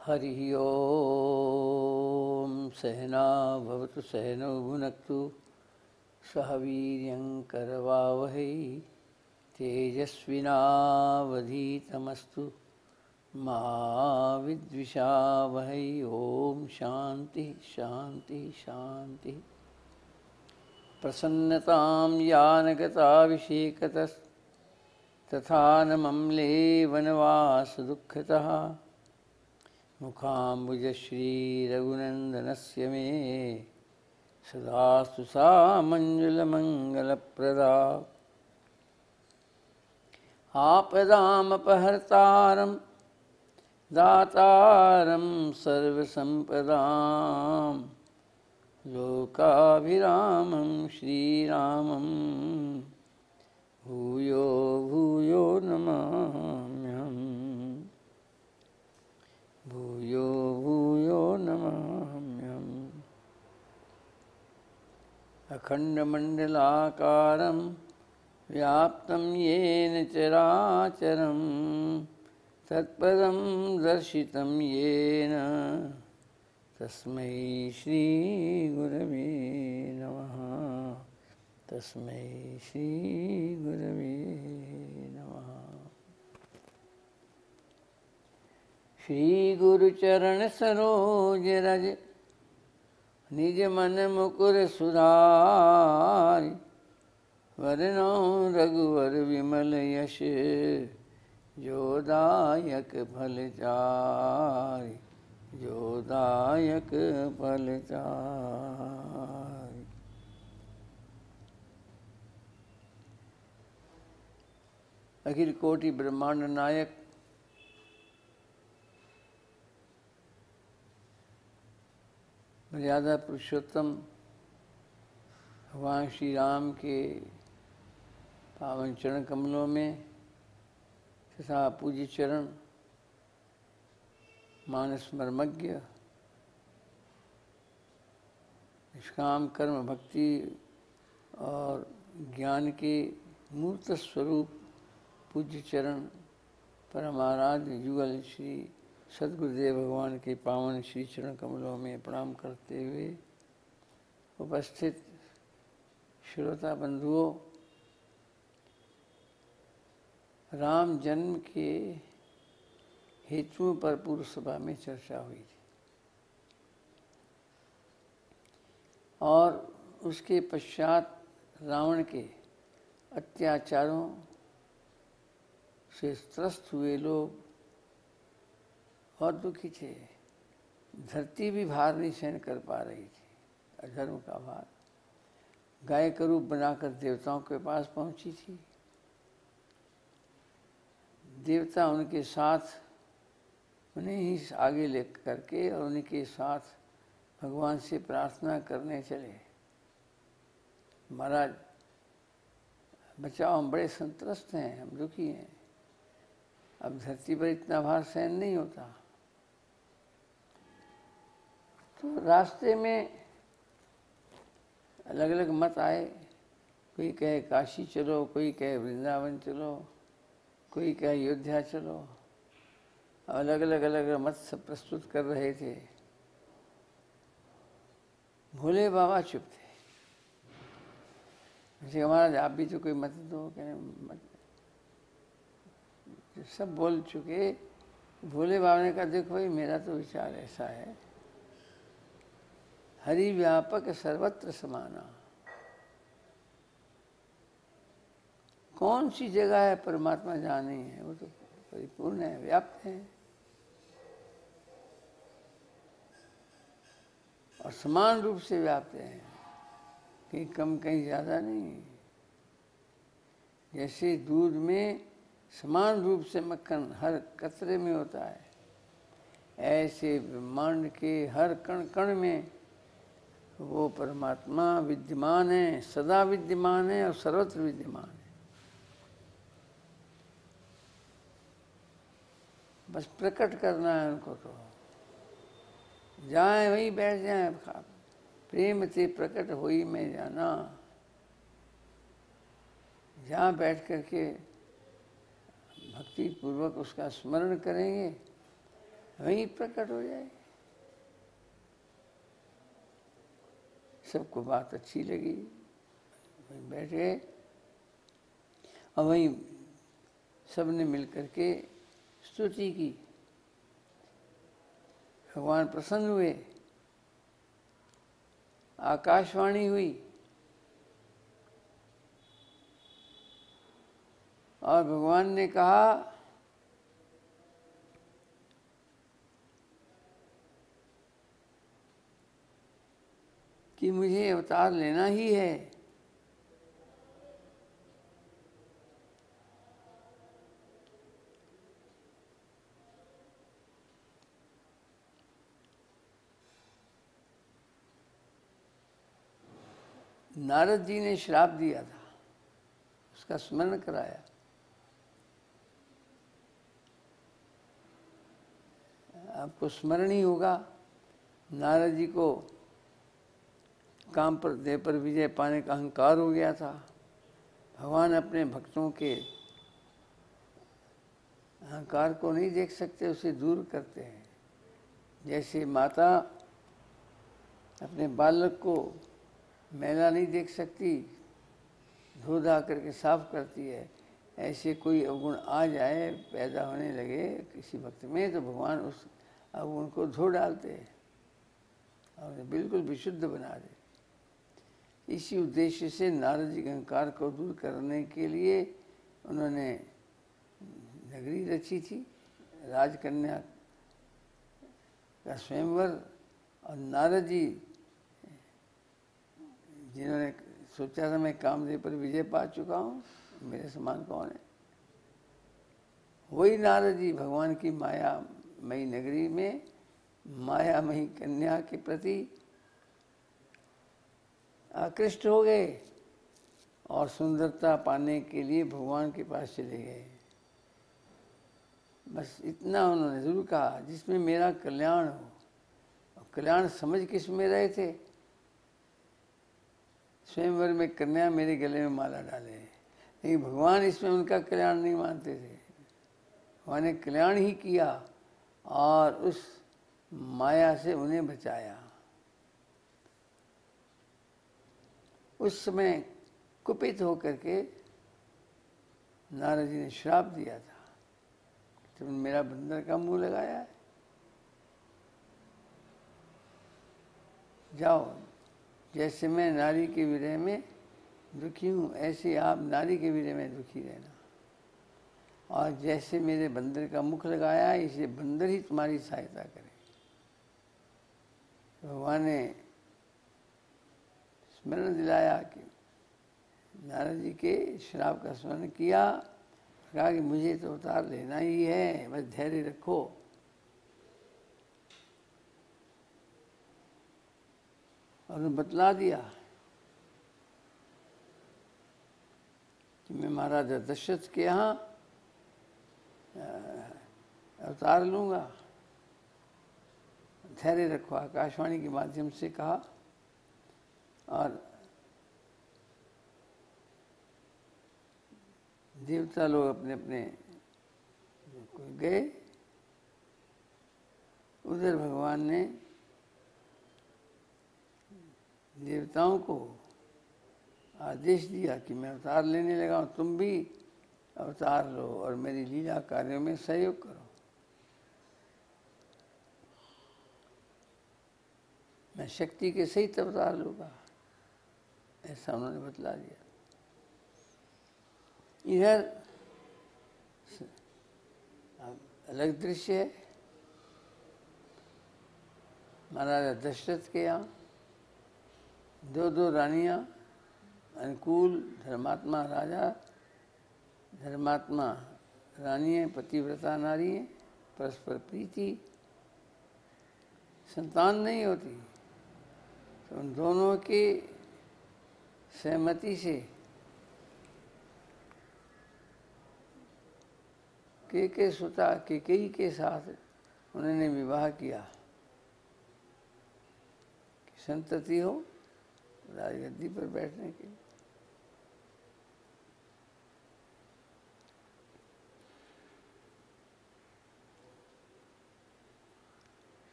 हरि ओम सहना भवतु सहनौ भुनक्तु सह वीर्यं करवावहै तेजस्विनावधीतमस्तु मा विद्विषावहै। ओम शांति शांति शांति। प्रसन्नतां यानगताभिषेकतस्तथा न मम्लेवनवासदुःखतः मुखाम्बुजश्रीरघुनन्दनस्य मे सदास्तु सा मञ्जुलमङ्गलप्रदा। आपदामपहर्तारं दातारं सर्वसम्पदां लोकाभिरामं श्रीरामं भूयो भूयो नमाम्यहम्। भूयो भूयो नमाम्यहम्। अखण्डमण्डलाकारं व्याप्तं येन चराचरं तत्पदं दर्शितं येन तस्मै श्रीगुरवे नमः। तस्मै श्रीगुरवे नमः। श्री गुरुचरण सरोज रज निज मन मुकुर सुधारि वरनौ रघुवर विमल यश जोदायक फलचारि जोदायक फलचारि। अखिल कोटि ब्रह्मांड नायक मर्यादा पुरुषोत्तम भगवान श्री राम के पावन चरण कमलों में तथा पूज्य चरण मानस मर्मज्ञ निष्काम कर्म भक्ति और ज्ञान के मूर्त स्वरूप पूज्य चरण परमाराध्य युगल श्री सद्गुरुदेव भगवान के पावन श्री चरण कमलों में प्रणाम करते हुए उपस्थित श्रोता बंधुओं, राम जन्म के हेतुओं पर पूर्व सभा में चर्चा हुई थी और उसके पश्चात रावण के अत्याचारों से त्रस्त हुए लोग बहुत दुखी थे। धरती भी भार नहीं सहन कर पा रही थी, अधर्म का भार। गाय का रूप बनाकर देवताओं के पास पहुंची थी। देवता उनके साथ उन्हें ही आगे ले करके और उनके साथ भगवान से प्रार्थना करने चले, महाराज बचाओ, हम बड़े संत्रस्त हैं, हम दुखी हैं, अब धरती पर इतना भार सहन नहीं होता। तो रास्ते में अलग अलग मत आए, कोई कहे काशी चलो, कोई कहे वृंदावन चलो, कोई कहे अयोध्या चलो। अलग अलग मत सब प्रस्तुत कर रहे थे। भोले बाबा चुप थे। जैसे महाराज आप भी तो कोई मत दो, कहे मत। सब बोल चुके। भोले बाबा ने कहा देखो भाई, मेरा तो विचार ऐसा है, हरि व्यापक सर्वत्र समाना। कौन सी जगह है परमात्मा जहाँ नहीं है? वो तो परिपूर्ण है, व्याप्त है और समान रूप से व्याप्त है, कहीं कम कहीं ज्यादा नहीं। जैसे दूध में समान रूप से मक्खन हर कतरे में होता है, ऐसे ब्रह्मांड के हर कण कण में वो परमात्मा विद्यमान है, सदा विद्यमान है और सर्वत्र विद्यमान है। बस प्रकट करना है उनको। तो जाए वहीं बैठ जाए, प्रेम से प्रकट होई में जाना। जहाँ बैठ करके भक्ति पूर्वक उसका स्मरण करेंगे, वहीं प्रकट हो जाए। सबको बात अच्छी लगी, वहीं बैठ गए और वहीं सबने मिलकर के स्तुति की। भगवान प्रसन्न हुए, आकाशवाणी हुई और भगवान ने कहा कि मुझे अवतार लेना ही है। नारद जी ने श्राप दिया था, उसका स्मरण कराया। आपको स्मरण ही होगा, नारद जी को काम पर देह पर विजय पाने का अहंकार हो गया था। भगवान अपने भक्तों के अहंकार को नहीं देख सकते, उसे दूर करते हैं। जैसे माता अपने बालक को मैला नहीं देख सकती, धो धा करके साफ करती है, ऐसे कोई अवगुण आ जाए, पैदा होने लगे किसी भक्त में, तो भगवान उस अवगुण को धो डालते हैं और उन्हें बिल्कुल विशुद्ध बना दे। इसी उद्देश्य से नारद जी के अहंकार को दूर करने के लिए उन्होंने नगरी रची थी, राजकन्या का स्वयंवर। और नारद जी जिन्होंने सोचा था मैं कामदेव पर विजय पा चुका हूँ, मेरे समान कौन है, वही नारद जी भगवान की मायामयी नगरी में मायामयी कन्या के प्रति आकृष्ट हो गए और सुंदरता पाने के लिए भगवान के पास चले गए। बस इतना उन्होंने जरूर कहा, जिसमें मेरा कल्याण हो। कल्याण समझ किस में रहे थे? स्वयंवर में कन्या मेरे गले में माला डाले, लेकिन भगवान इसमें उनका कल्याण नहीं मानते थे। भगवान ने कल्याण ही किया और उस माया से उन्हें बचाया। उस समय कुपित होकर के नारद जी ने श्राप दिया था, तुमने मेरा बंदर का मुंह लगाया है, जाओ। जैसे मैं नारी के विरह में दुखी हूँ, ऐसे आप नारी के विरह में दुखी रहना। और जैसे मेरे बंदर का मुख लगाया, इसे बंदर ही तुम्हारी सहायता करे। भगवान ने स्मरण दिलाया कि नारद जी के श्राप का स्मरण किया, कहा कि मुझे तो अवतार लेना ही है, बस धैर्य रखो। और बतला दिया कि मैं महाराजा दशरथ के यहाँ अवतार लूँगा, धैर्य रखो। आकाशवाणी के माध्यम से कहा और देवता लोग अपने अपने गए। उधर भगवान ने देवताओं को आदेश दिया कि मैं अवतार लेने लगा हूँ, तुम भी अवतार लो और मेरी लीला कार्यों में सहयोग करो। मैं शक्ति के सहित अवतार लूँगा, ऐसा उन्होंने बतला दिया। इधर अलग दृश्य है, महाराजा दशरथ के यहाँ दो रानियां, अनुकूल धर्मात्मा राजा, धर्मात्मा रानी है, पतिव्रता नारी है, परस्पर प्रीति, संतान नहीं होती, तो उन दोनों की सहमति से के सुता केकई के साथ उन्होंने विवाह किया कि संतति हो राजगद्दी पर बैठने के लिए।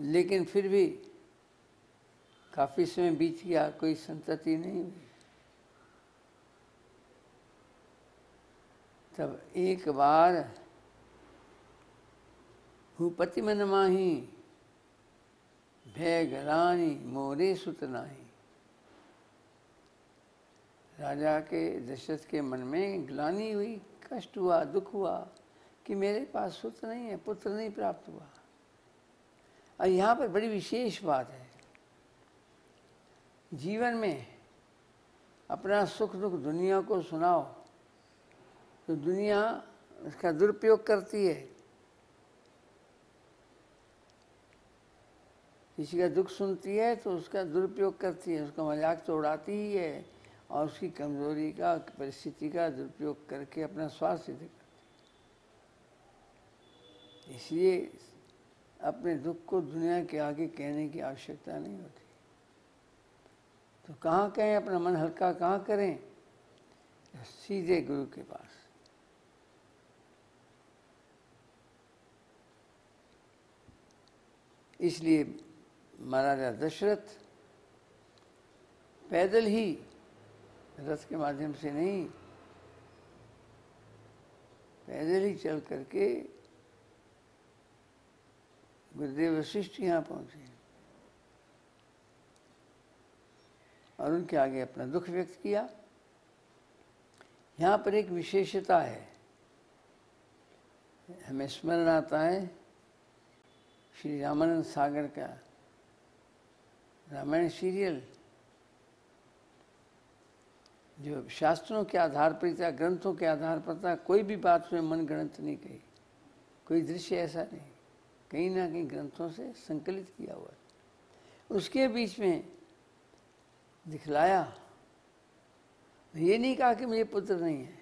लेकिन फिर भी काफ़ी समय बीत गया, कोई संतति नहीं हुई। तब एक बार भूपति मन माही, भय गलानी मोरे सुत नाही। राजा के दशरथ के मन में ग्लानि हुई, कष्ट हुआ, दुख हुआ कि मेरे पास पुत्र नहीं है, पुत्र नहीं प्राप्त हुआ। और यहाँ पर बड़ी विशेष बात है, जीवन में अपना सुख दुख दुनिया को सुनाओ तो दुनिया उसका दुरुपयोग करती है। किसी का दुख सुनती है तो उसका दुरुपयोग करती है, उसका मजाक तो उड़ाती ही है और उसकी कमजोरी का, परिस्थिति का दुरुपयोग करके अपना स्वार्थ सिद्ध करती है। इसलिए अपने दुख को दुनिया के आगे कहने की आवश्यकता नहीं होती। तो कहाँ कहें, अपना मन हल्का कहाँ करें? सीधे गुरु के पास। इसलिए महाराजा दशरथ पैदल ही, रथ के माध्यम से नहीं, पैदल ही चल करके गुरुदेव वशिष्ठ यहाँ पहुंचे और उनके आगे अपना दुख व्यक्त किया। यहाँ पर एक विशेषता है, हमें स्मरण आता है श्री रामानंद सागर का रामायण सीरियल, जो शास्त्रों के आधार पर था, ग्रंथों के आधार पर था। कोई भी बात में मन गणित नहीं कही, कोई दृश्य ऐसा नहीं, कहीं ना कहीं ग्रंथों से संकलित किया हुआ। उसके बीच में दिखलाया, ये नहीं कहा कि मुझे पुत्र नहीं है।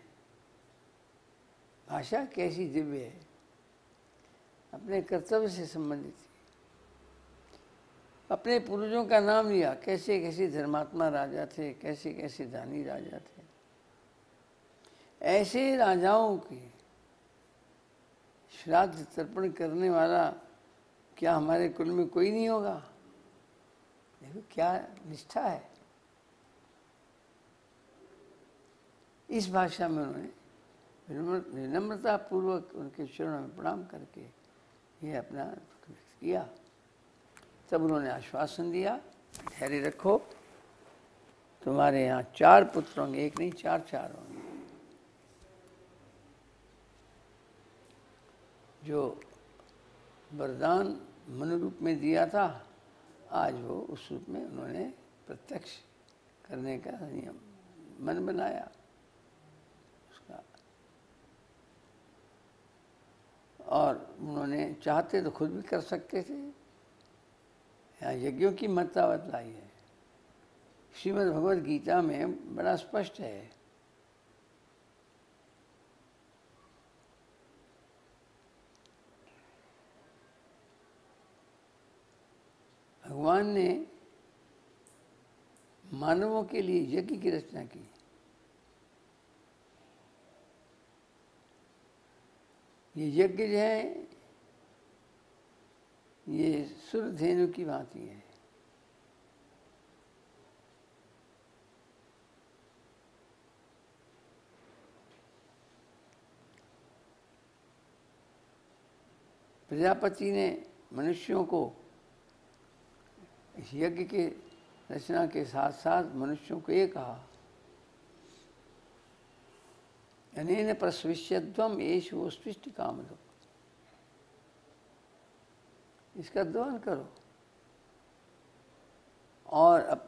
भाषा कैसी दिव्य है, अपने कर्तव्य से संबंधित थी। अपने पूर्वजों का नाम लिया, कैसे कैसे धर्मात्मा राजा थे, कैसे कैसे दानी राजा थे। ऐसे राजाओं की श्राद्ध तर्पण करने वाला क्या हमारे कुल में कोई नहीं होगा? देखो क्या निष्ठा है। इस भाषा में उन्होंने विनम्रता पूर्वक उनके चरणों में प्रणाम करके ये अपना किया। तब उन्होंने आश्वासन दिया, धैर्य रखो, तुम्हारे यहाँ 4 पुत्र होंगे, एक नहीं 4 होंगे। जो वरदान मनु रूप में दिया था, आज वो उस रूप में उन्होंने प्रत्यक्ष करने का नियम मन बनाया उसका। और उन्होंने चाहते तो खुद भी कर सकते थे। यहाँ यज्ञों की महत्ता बतलाई है, श्रीमद् भगवद गीता में बड़ा स्पष्ट है। भगवान ने मानवों के लिए यज्ञ की रचना की। ये यज्ञ जो है ये सुरधेनु की भांति है। प्रजापति ने मनुष्यों को इस यज्ञ के रचना के साथ साथ मनुष्यों को ये कहा, अनेन प्रसविष्यध्वम एष वो स्पृष्ट कामदो, इसका ध्यान करो और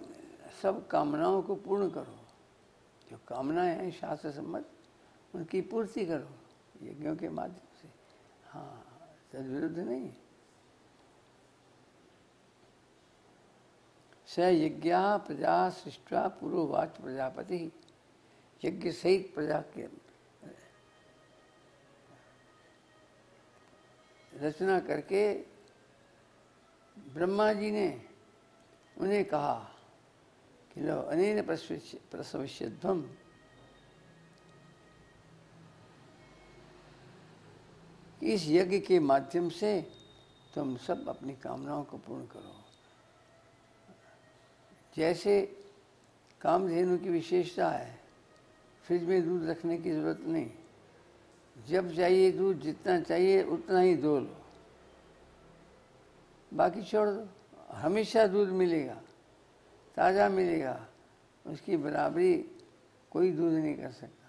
सब कामनाओं को पूर्ण करो। जो कामनाएं हैं शास्त्र सम्मत, उनकी पूर्ति करो यज्ञों के माध्यम से। हाँ, तद्विरुद्ध नहीं। स यज्ञा प्रजा सृष्टा पूर्ववाच प्रजापति, यज्ञ सहित प्रजा के रचना करके ब्रह्मा जी ने उन्हें कहा कि लो अनेन प्रसविष्यध्वम, इस यज्ञ के माध्यम से तुम सब अपनी कामनाओं को पूर्ण करो। जैसे कामधेनु की विशेषता है, फ्रिज में दूध रखने की ज़रूरत नहीं, जब चाहिए दूध जितना चाहिए उतना ही दो लो, बाकी छोड़ दो। हमेशा दूध मिलेगा, ताज़ा मिलेगा, उसकी बराबरी कोई दूध नहीं कर सकता।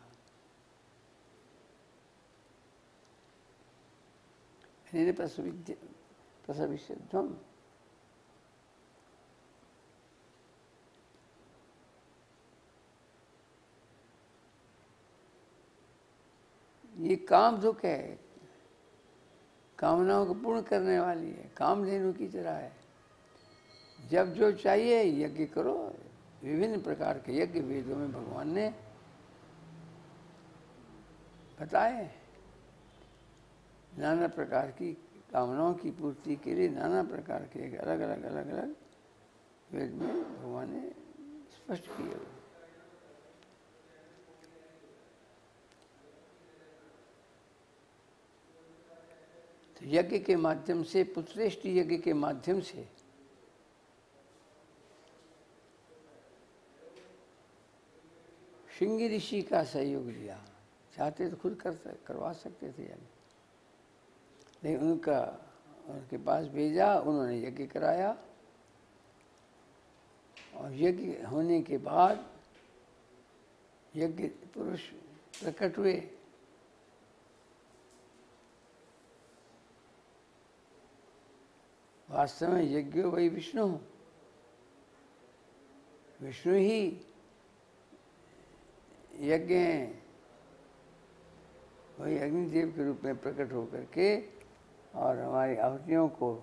प्रसविष्यध्वम, ये काम दुख है, कामनाओं को पूर्ण करने वाली है, कामधेनु की तरह है। जब जो चाहिए यज्ञ करो। विभिन्न प्रकार के यज्ञ वेदों में भगवान ने बताए। नाना प्रकार की कामनाओं की पूर्ति के लिए नाना प्रकार के अलग अलग वेद में भगवान ने स्पष्ट किए। तो यज्ञ के माध्यम से, पुत्रेष्टि यज्ञ के माध्यम से श्रृंगी ऋषि का सहयोग लिया। चाहते तो खुद करवा सकते थे यज्ञ, लेकिन उनके पास भेजा, उन्होंने यज्ञ कराया। और यज्ञ होने के बाद यज्ञ पुरुष प्रकट हुए। वास्तव में यज्ञो वही विष्णु, विष्णु ही यज्ञ हैं। वही अग्निदेव के रूप में प्रकट होकर के और हमारी आहुतियों को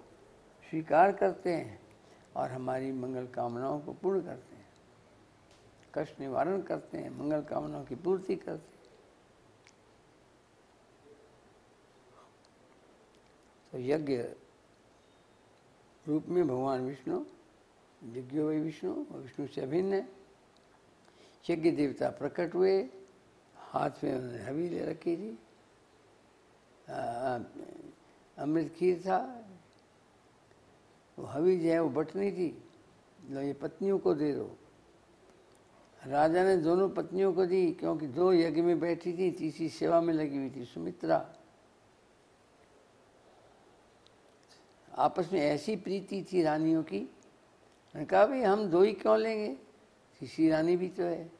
स्वीकार करते हैं और हमारी मंगल कामनाओं को पूर्ण करते हैं, कष्ट निवारण करते हैं, मंगल कामनाओं की पूर्ति करते हैं। तो यज्ञ रूप में भगवान विष्णु, यज्ञो वही विष्णु, विष्णु से अभिन्न है। यज्ञ देवता प्रकट हुए, हाथ में उन्होंने हवी ले रखी थी, अमृत खीर था। वो हवी जो है वो बटनी थी, लो ये पत्नियों को दे दो। राजा ने दोनों पत्नियों को दी, क्योंकि दो यज्ञ में बैठी थी, तीसरी सेवा में लगी हुई थी, सुमित्रा। आपस में ऐसी प्रीति थी रानियों की, मैंने कहा भाई हम दो ही क्यों लेंगे, तीसरी रानी भी तो है।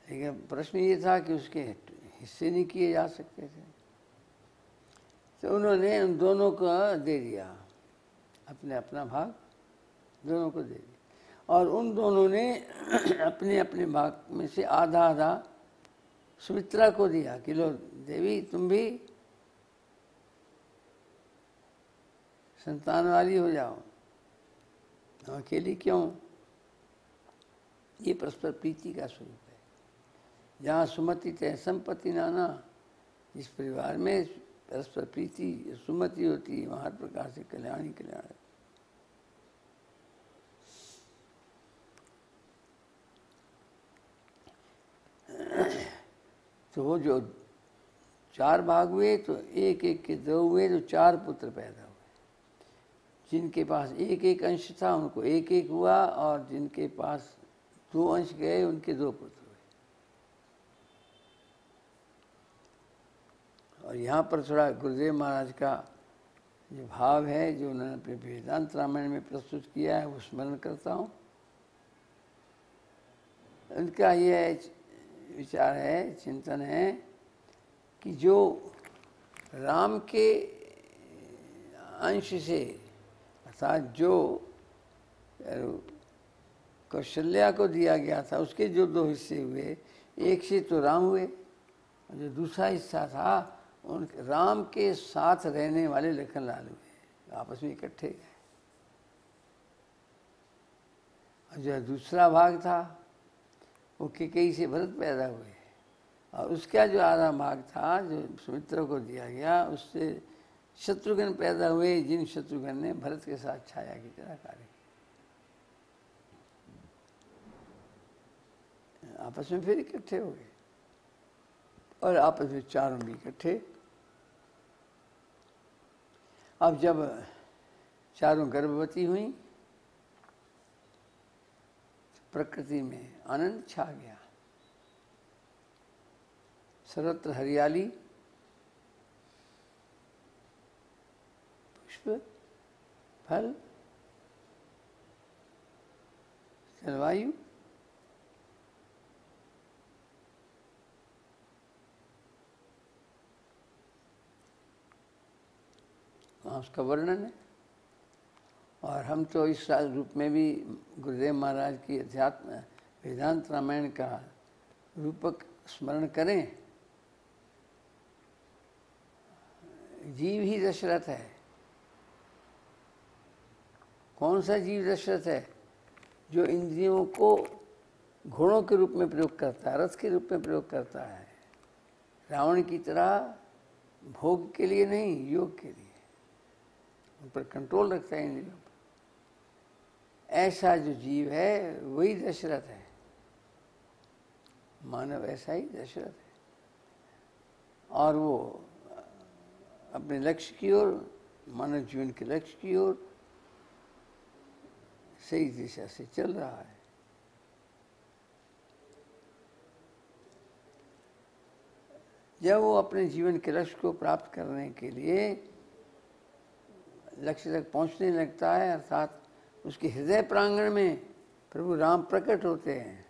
लेकिन प्रश्न ये था कि उसके हिस्से नहीं किए जा सकते थे, तो उन्होंने उन दोनों को दे दिया, अपने अपना भाग दोनों को दे दिया। और उन दोनों ने अपने अपने भाग में से आधा आधा सुमित्रा को दिया कि लो देवी तुम भी संतान वाली हो जाओ, अकेली क्यों। ये परस्पर प्रीति का स्वरूप है। जहाँ सुमति तय संपत्ति नाना, जिस परिवार में परस्पर प्रीति सुमति होती है, वहाँ हर प्रकार से कल्याण ही कल्याण है। तो वो जो चार भाग हुए, तो एक एक के दो हुए, तो चार पुत्र पैदा हुए। जिनके पास एक एक अंश था उनको एक एक हुआ, और जिनके पास दो अंश गए उनके दो पुत्र हुए। और यहाँ पर थोड़ा गुरुदेव महाराज का जो भाव है, जो उन्होंने अपने वेदांत रामायण में प्रस्तुत किया है, वो स्मरण करता हूँ। उनका ये विचार है, चिंतन है कि जो राम के अंश से, अर्थात जो कौशल्या को दिया गया था, उसके जो दो हिस्से हुए, एक से तो राम हुए, और जो दूसरा हिस्सा था उन राम के साथ रहने वाले लखनलाल हुए, आपस में इकट्ठे गए। और जो दूसरा भाग था वो कैकेयी से भरत पैदा हुए, और उसका जो आधा भाग था जो सुमित्रा को दिया गया, उससे शत्रुघ्न पैदा हुए, जिन शत्रुघ्न ने भरत के साथ छाया की तरह कार्य किया। आपस में फिर इकट्ठे हो गए, और आपस में चारों भी इकट्ठे। अब जब चारों गर्भवती हुई, प्रकृति में आनंद छा गया, सर्वत्र हरियाली, पुष्प, फल, जलवायु, वहाँ उसका वर्णन है। और हम तो इस रूप में भी गुरुदेव महाराज की अध्यात्म वेदांत रामायण का रूपक स्मरण करें। जीव ही दशरथ है। कौन सा जीव दशरथ है? जो इंद्रियों को घोड़ों के रूप में प्रयोग करता है, रथ के रूप में प्रयोग करता है। रावण की तरह भोग के लिए नहीं, योग के लिए उन पर कंट्रोल रखता है इंद्रियों पर। ऐसा जो जीव है वही दशरथ है। मानव ऐसा ही दशरथ है। और वो अपने लक्ष्य की ओर, मानव जीवन के लक्ष्य की ओर सही दिशा से चल रहा है। जब वो अपने जीवन के लक्ष्य को प्राप्त करने के लिए लक्ष्य तक पहुंचने लगता है, अर्थात उसके हृदय प्रांगण में प्रभु राम प्रकट होते हैं।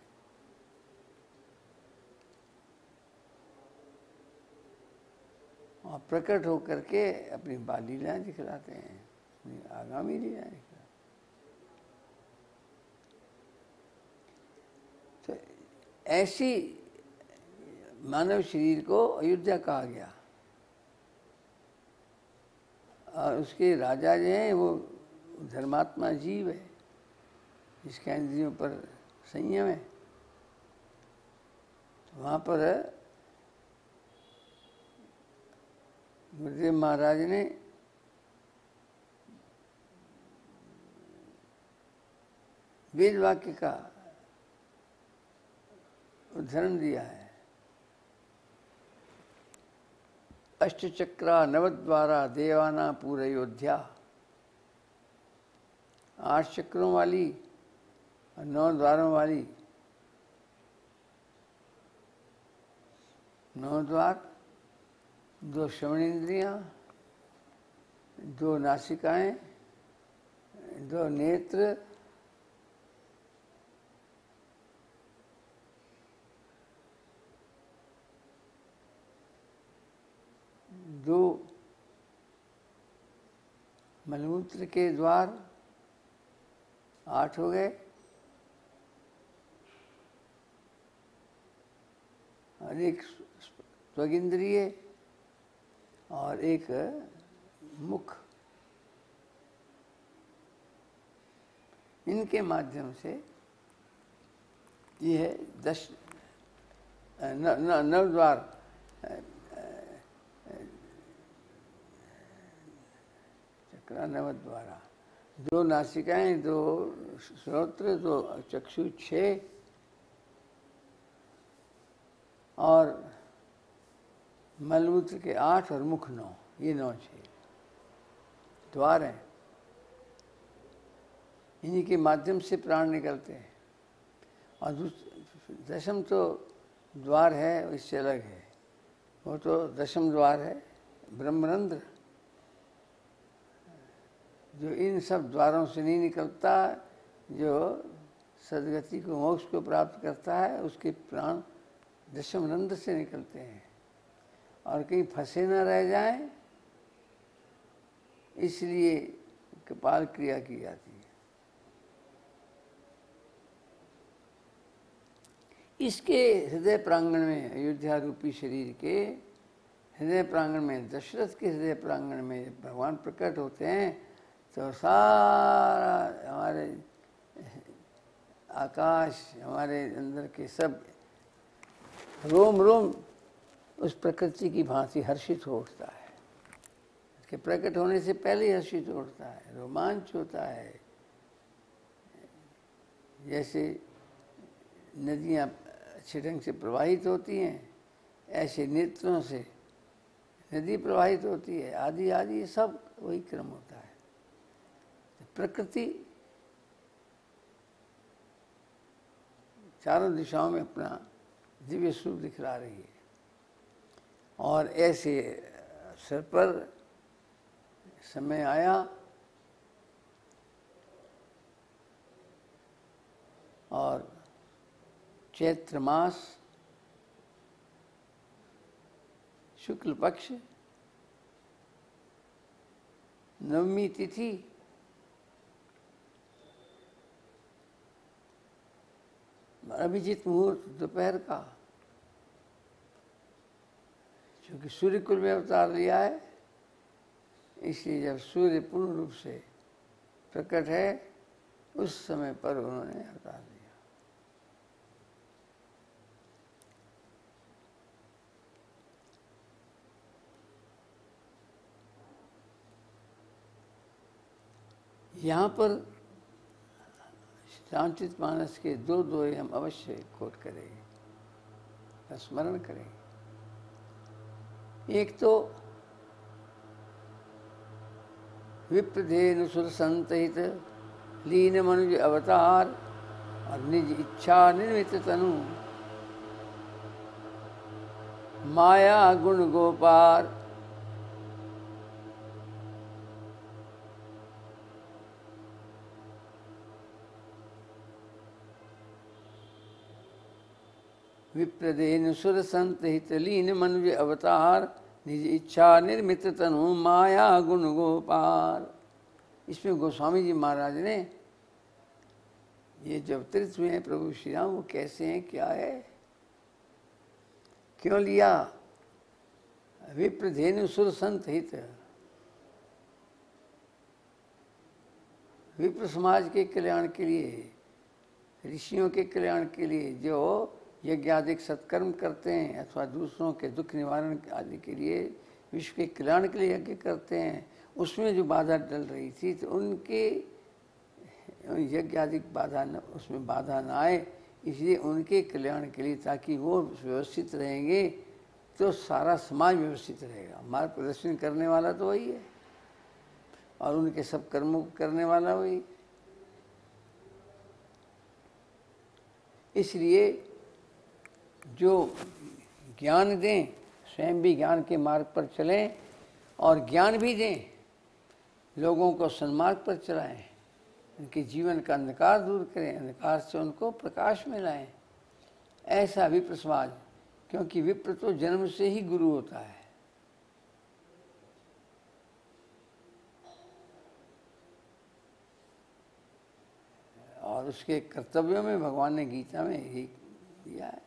और प्रकट होकर के अपनी बाल लीलाएं दिखलाते हैं, अपनी आगामी लीलाएं दिखलाते हैं। तो ऐसी मानव शरीर को अयोध्या कहा गया। और उसके राजा जो हैं वो धर्मात्मा जीव है, जिसके इंद्रियों पर संयम है। तो वहाँ पर गुरुदेव महाराज ने वेद वाक्य का उदाहरण दिया है। अष्टचक्रा नवद्वारा देवाना पूरा अयोध्या। 8 चक्रों वाली और 9 द्वारों वाली, 9 द्वार, 2 श्रवणेन्द्रियाँ, 2 नासिकाएं, 2 नेत्र, 2 मलमूत्र के द्वार, 8 हो गए। और एक त्वगिंद्रिय और एक मुख। इनके माध्यम से ये है 10 नवद्वार, चक्रा नवद्वारा, 2 नासिकाएं, 2 श्रोत्र, 2 चक्षु, 6 और मलमूत्र के 8 और मुख 9। ये 9 द्वार हैं। इन्हीं के माध्यम से प्राण निकलते हैं। और 10म तो द्वार है, इससे अलग है। वो तो 10म द्वार है ब्रह्मरंध्र, जो इन सब द्वारों से नहीं निकलता। जो सदगति को, मोक्ष को प्राप्त करता है, उसके प्राण 10म रंध्र से निकलते हैं। और कहीं फंसे न रह जाएं, इसलिए कपाल क्रिया की जाती है। इसके हृदय प्रांगण में, अयोध्या रूपी शरीर के हृदय प्रांगण में, दशरथ के हृदय प्रांगण में भगवान प्रकट होते हैं। तो सारा हमारे आकाश, हमारे अंदर के सब रोम रोम उस प्रकृति की भांति हर्षित हो उठता है। उसके प्रकट होने से पहले ही हर्षित हो उठता है, रोमांच होता है। जैसे नदियाँ अच्छे ढंग से प्रवाहित होती हैं, ऐसे नेत्रों से नदी प्रवाहित होती है, आदि आदि सब वही क्रम होता है। प्रकृति चारों दिशाओं में अपना दिव्य स्वरूप दिखला रही है, और ऐसे अवसर पर समय आया और चैत्र मास शुक्ल पक्ष नवमी तिथि अभिजीत मुहूर्त दोपहर का, क्योंकि सूर्य कुल में अवतार लिया है, इसलिए जब सूर्य पूर्ण रूप से प्रकट है उस समय पर उन्होंने अवतार लिया। यहाँ पर रामचरितमानस के दो दोहे हम अवश्य कोट करें, स्मरण करें। एक तो विप्रधेनु सुर संतहित लीन मनुज अवतार और निज इच्छा निर्मित तनु माया गुण गोपार। विप्रदेन सुर संतहित लीन मनुज अवतार निज इच्छा निर्मित तनु माया गुण गोपार। इसमें गोस्वामी जी महाराज ने ये जो अवतरित हुए हैं प्रभु श्री राम, वो कैसे हैं, क्या है, क्यों लिया। विप्रधेनु सुर संतहित, विप्र समाज के कल्याण के लिए, ऋषियों के कल्याण के लिए जो यज्ञ आदि सत्कर्म करते हैं अथवा दूसरों के दुख निवारण आदि के लिए, विश्व के कल्याण के लिए यज्ञ करते हैं, उसमें जो बाधा डल रही थी तो उनके यज्ञ आदि बाधा न, उसमें बाधा ना आए, इसलिए उनके कल्याण के लिए, ताकि वो व्यवस्थित रहेंगे तो सारा समाज व्यवस्थित रहेगा। मार्ग प्रदर्शन करने वाला तो वही है और उनके सब कर्मों को करने वाला वही। इसलिए जो ज्ञान दें, स्वयं भी ज्ञान के मार्ग पर चलें और ज्ञान भी दें, लोगों को सन्मार्ग पर चलाएं, उनके जीवन का अंधकार दूर करें, अंधकार से उनको प्रकाश में लाएं। ऐसा विप्र समाज, क्योंकि विप्र तो जन्म से ही गुरु होता है। और उसके कर्तव्यों में भगवान ने गीता में यही दिया है।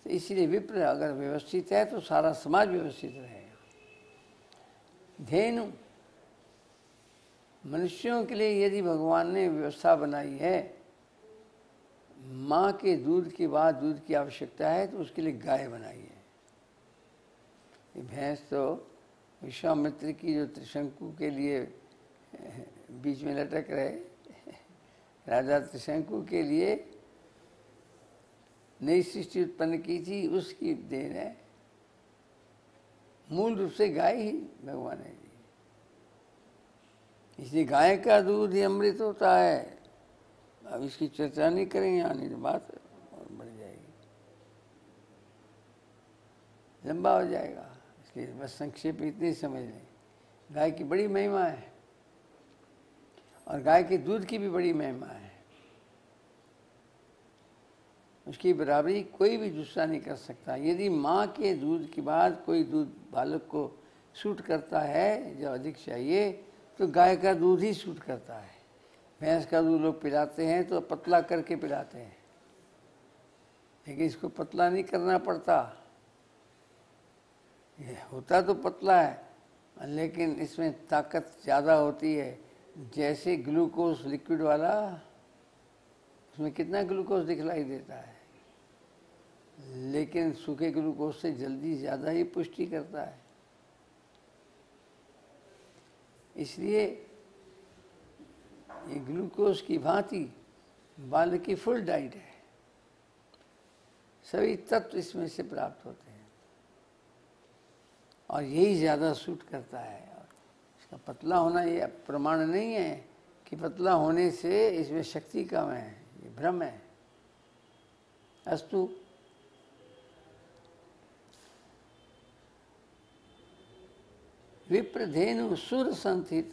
तो इसलिए विप्र अगर व्यवस्थित है तो सारा समाज व्यवस्थित रहेगा। धेनु, मनुष्यों के लिए यदि भगवान ने व्यवस्था बनाई है, माँ के दूध के बाद दूध की आवश्यकता है तो उसके लिए गाय बनाई है। ये भैंस तो विश्वामित्र की जो त्रिशंकु के लिए बीच में लटक रहे, राजा त्रिशंकु के लिए नई सृष्टि उत्पन्न की थी, उसकी देन है। मूल रूप से गाय ही भगवान है जी। इसलिए गाय का दूध ही अमृत होता है। अब इसकी चर्चा नहीं करेंगे, आने की बात और बढ़ जाएगी, लंबा हो जाएगा, इसलिए बस संक्षेप इतनी समझ लें। गाय की बड़ी महिमा है और गाय के दूध की भी बड़ी महिमा है। उसकी बराबरी कोई भी दूसरा नहीं कर सकता। यदि माँ के दूध के बाद कोई दूध बालक को सूट करता है, जो अधिक चाहिए, तो गाय का दूध ही सूट करता है। भैंस का दूध लोग पिलाते हैं तो पतला करके पिलाते हैं, लेकिन इसको पतला नहीं करना पड़ता। ये होता तो पतला है, लेकिन इसमें ताकत ज़्यादा होती है। जैसे ग्लूकोज लिक्विड वाला, उसमें कितना ग्लूकोज दिखलाई देता है, लेकिन सूखे ग्लूकोज से जल्दी ज़्यादा ही पुष्टि करता है। इसलिए ये ग्लूकोज की भांति बालक की फुल डाइट है, सभी तत्व इसमें से प्राप्त होते हैं। और यही ज़्यादा सूट करता है। इसका पतला होना ये प्रमाण नहीं है कि पतला होने से इसमें शक्ति कम है, ये भ्रम है। अस्तु। विप्रधेनु सुर संथित,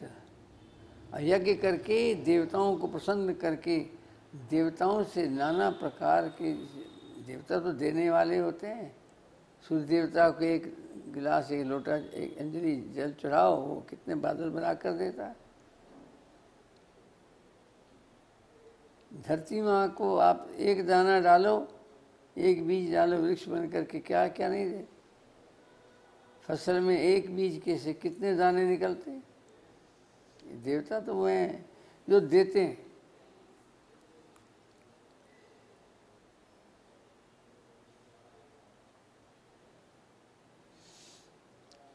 यज्ञ करके देवताओं को प्रसन्न करके, देवताओं से नाना प्रकार के, देवता तो देने वाले होते हैं, सूर्य देवता को एक गिलास, एक लोटा, एक अंजलि जल चढ़ाओ, वो कितने बादल बना कर देता है। धरती माँ को आप एक दाना डालो, एक बीज डालो, वृक्ष बन करके क्या क्या नहीं दे। फसल में एक बीज के से कितने दाने निकलते हैं। देवता तो वो हैं जो देते हैं।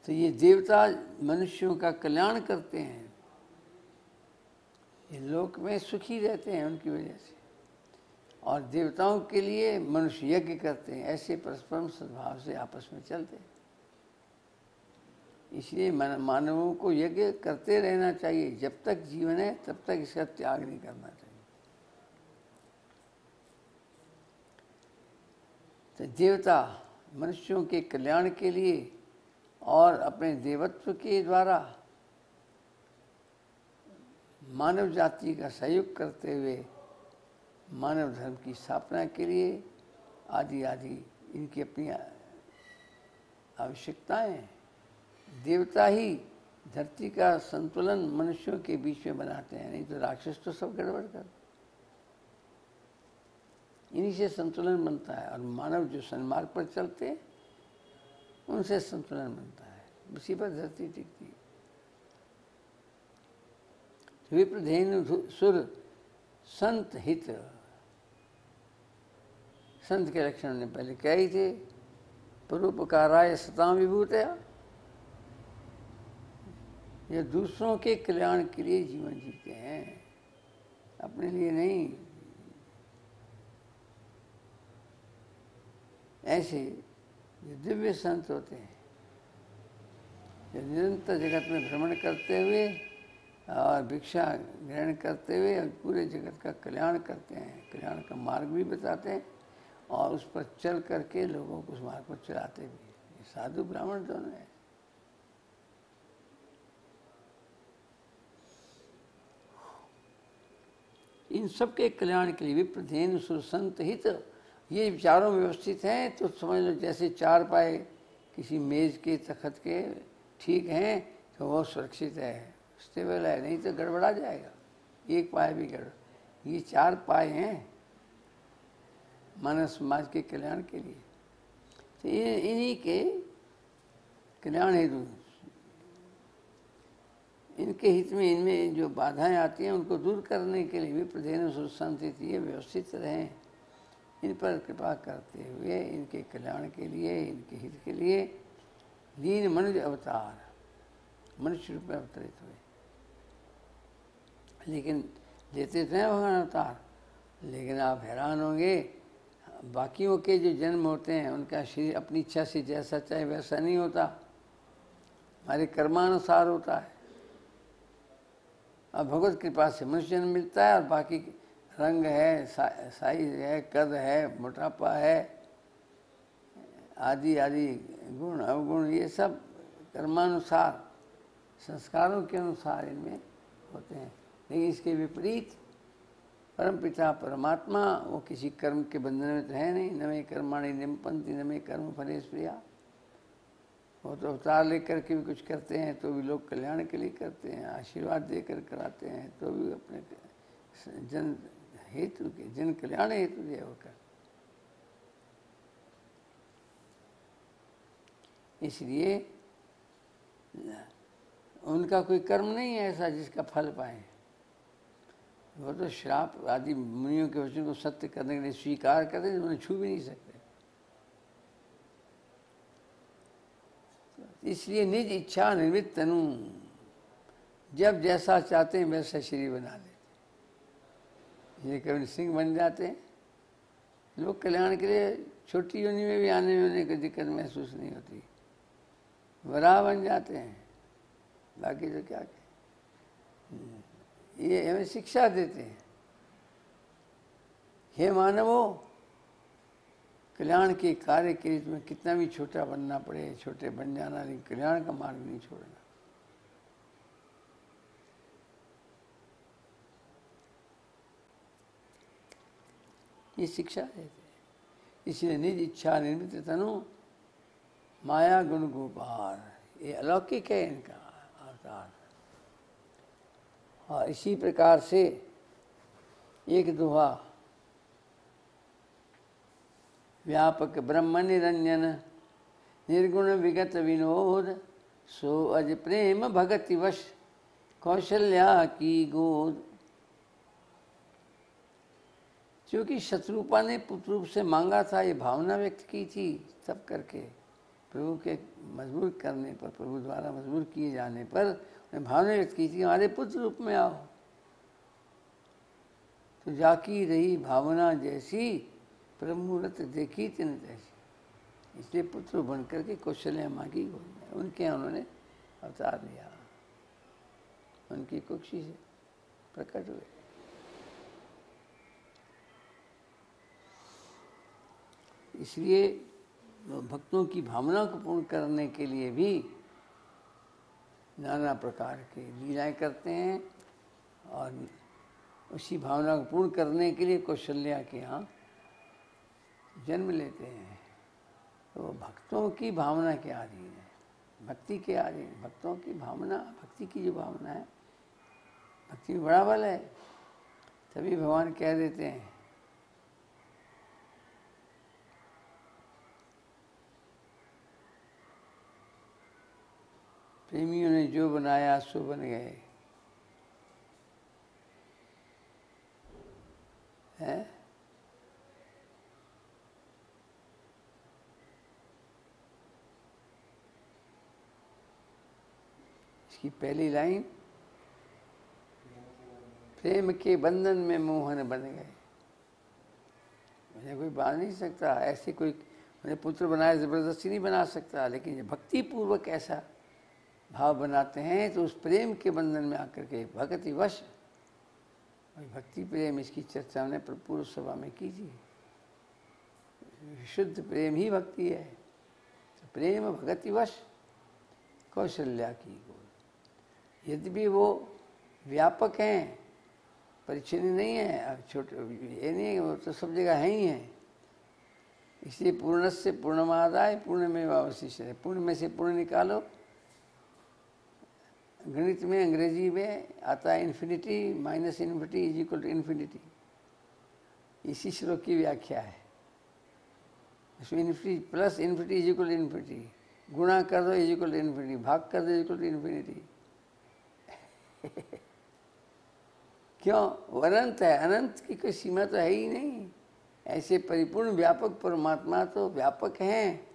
तो ये देवता मनुष्यों का कल्याण करते हैं, ये लोक में सुखी रहते हैं उनकी वजह से, और देवताओं के लिए मनुष्य यज्ञ करते हैं। ऐसे परस्पर सद्भाव से आपस में चलते हैं। इसलिए मानवों को यज्ञ करते रहना चाहिए। जब तक जीवन है तब तक इसका त्याग नहीं करना चाहिए। तो देवता मनुष्यों के कल्याण के लिए और अपने देवत्व के द्वारा मानव जाति का सहयोग करते हुए मानव धर्म की स्थापना के लिए आदि आदि इनकी अपनी आवश्यकताएं हैं। देवता ही धरती का संतुलन मनुष्यों के बीच में बनाते हैं, नहीं तो राक्षस तो सब गड़बड़ कर। इन्हीं से संतुलन बनता है, और मानव जो सन्मार्ग पर चलते हैं उनसे संतुलन बनता है, उसी पर धरती टिकती है। विप्रधेनु सुर संत हित, संत के लक्षण ने पहले क्या ही थे। परोपकाराय सतां विभूतया, ये दूसरों के कल्याण के लिए जीवन जीते हैं, अपने लिए नहीं। ऐसे जो दिव्य संत होते हैं, जो निरंतर जगत में भ्रमण करते हुए और भिक्षा ग्रहण करते हुए और पूरे जगत का कल्याण करते हैं, कल्याण का मार्ग भी बताते हैं और उस पर चल करके लोगों को उस मार्ग पर चलाते भी। ये साधु ब्राह्मण दोनों हैं। इन सब के कल्याण के लिए विप्रधेनु सुर संत हित, ये चारों व्यवस्थित हैं। तो समझ लो जैसे चार पाए किसी मेज के तखत के ठीक हैं तो वो सुरक्षित है, स्टेबल है, नहीं तो गड़बड़ा जाएगा, एक पाए भी गड़बड़। ये चार पाए हैं मानव समाज के कल्याण के लिए। तो इन्हीं के कल्याण हेतु, इनके हित में इनमें जो बाधाएं आती हैं उनको दूर करने के लिए विप्रधेनु सुर संत हित, ये व्यवस्थित रहें, इन पर कृपा करते हुए इनके कल्याण के लिए, इनके हित के लिए दीन मनुष्य अवतार, मनुष्य रूप में अवतरित हुए। लेकिन लेते तो हैं भगवान अवतार, लेकिन आप हैरान होंगे बाकियों के जो जन्म होते हैं उनका शरीर अपनी इच्छा से जैसा चाहे वैसा नहीं होता, हमारे कर्मानुसार होता है। अब भगवत कृपा से मनुष्य जन्म मिलता है और बाकी रंग है, साइज है, कद है, मोटापा है, आदि आदि गुण अवगुण, ये सब कर्मानुसार संस्कारों के अनुसार इनमें होते हैं। लेकिन इसके विपरीत परमपिता परमात्मा वो किसी कर्म के बंधन में तो है नहीं। नमे कर्माणि निम्पन्ति नमे कर्म फले स्प्रिया, वो तो अवतार लेकर के भी कुछ करते हैं तो भी लोग कल्याण के लिए करते हैं, आशीर्वाद देकर कराते हैं तो भी अपने जन हेतु के, जन कल्याण हेतु दिया होकर। इसलिए उनका कोई कर्म नहीं है ऐसा जिसका फल पाए। वो तो श्राप आदि मुनियों के वचन को सत्य करने के लिए स्वीकार करते हैं, उन्हें छू भी नहीं सकते। इसलिए निज इच्छा निर्मित तनु, जब जैसा चाहते हैं वैसा शरीर बना लेते। ये कभी सिंह बन जाते हैं, लोग कल्याण के लिए छोटी योनि में भी आने में उन्हें कोई दिक्कत महसूस नहीं होती। वराह बन जाते हैं। बाकी तो क्या कहें, ये हमें शिक्षा देते हैं, हे मानवो, कल्याण के कार्य के लिए तुम्हें कितना भी छोटा बनना पड़े, छोटे बन जाना, लेकिन कल्याण का मार्ग नहीं छोड़ना। ये शिक्षा देते हैं। इसलिए निज इच्छा निर्मित तनु माया गुण गोपार, ये अलौकिक है इनका अवतार। और इसी प्रकार से एक दोहा, व्यापक ब्रह्म निरंजन निर्गुण विगत विनोद, सो अज प्रेम भगति वश कौशल्या की गोद। क्योंकि शत्रुपा ने पुत्र रूप से मांगा था, ये भावना व्यक्त की थी, तब करके प्रभु के मजबूर करने पर, प्रभु द्वारा मजबूर किए जाने पर उन्हें भावना व्यक्त की थी, हमारे पुत्र रूप में आओ। तो जाकी रही भावना जैसी, प्रभुमूर्त देखी तिन तैसी। इसलिए पुत्र बन करके कौशल्या माँ की गोद में उनके यहाँ उन्होंने अवतार लिया, उनकी कुक्षी से प्रकट हुए। इसलिए भक्तों की भावना को पूर्ण करने के लिए भी नाना प्रकार के लीलाएं करते हैं, और उसी भावना को पूर्ण करने के लिए कौशल्या के यहाँ जन्म लेते हैं। तो भक्तों की भावना के अधीन है, भक्ति के अधीन। भक्तों की भावना, भक्ति की जो भावना है, भक्ति में बड़ा बल है। तभी भगवान कह देते हैं, प्रेमियों ने जो बनाया सो बन गए। है इसकी पहली लाइन, प्रेम के बंधन में मोहन बन गए। मुझे कोई बांध नहीं सकता, ऐसे कोई मुझे पुत्र बनाया जबरदस्ती नहीं बना सकता, लेकिन जब भक्ति पूर्वक ऐसा भाव बनाते हैं तो उस प्रेम के बंधन में आकर के भक्ति वश, भक्ति प्रेम, इसकी चर्चा हमने पूर्व सभा में की थी। शुद्ध प्रेम ही भक्ति है। तो प्रेम भक्ति वश कौशल्या की गोद। यद्यपि वो व्यापक हैं, परिच्छिन्न नहीं है, अब छोटे ये नहीं है, वो तो सब जगह है ही है। इसलिए पूर्ण से पूर्णमादाय पूर्ण में अवशिष्ट है। पूर्ण में से पूर्ण निकालो। गणित में, अंग्रेजी में आता है infinity minus infinity is equal to infinity. इसी श्लोक की व्याख्या है। इसमें infinity plus infinity is equal to infinity, गुणा कर दो इज इक्वल टू इन्फिनिटी, भाग कर दो इज इक्वल टू इन्फिनिटी। क्यों? वो अनंत है, अनंत की कोई सीमा तो है ही नहीं। ऐसे परिपूर्ण व्यापक परमात्मा तो व्यापक हैं।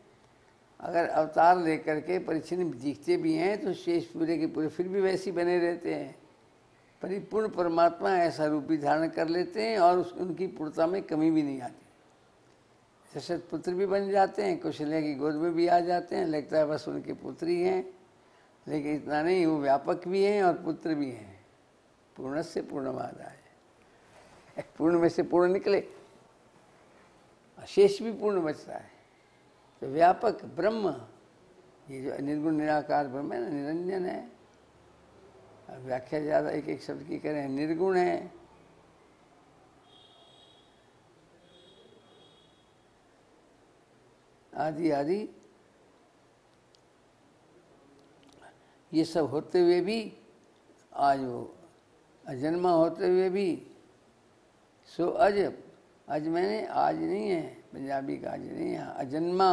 अगर अवतार लेकर के परिच्छिन्न दिखते भी हैं तो शेष पूरे के पूरे फिर भी वैसे ही बने रहते हैं। परिपूर्ण परमात्मा ऐसा रूप भी धारण कर लेते हैं और उनकी पूर्णता में कमी भी नहीं आती। दशरथ पुत्र भी बन जाते हैं, कौशल्या की गोद में भी आ जाते हैं, लगता है बस उनके पुत्र ही हैं। लेकिन इतना नहीं, वो व्यापक भी हैं और पुत्र भी हैं। पूर्ण से पूर्णमादाय, पूर्ण में से पूर्ण निकले, शेष भी पूर्ण बचता है। तो व्यापक ब्रह्म, ये जो निर्गुण निराकार ब्रह्म है ना, निरंजन है। अब व्याख्या ज़्यादा एक एक शब्द की करें, निर्गुण है, आदि आदि। ये सब होते हुए भी आज वो अजन्मा होते हुए भी, सो अज, अज मैंने आज नहीं है, पंजाबी का आज नहीं है, अजन्मा।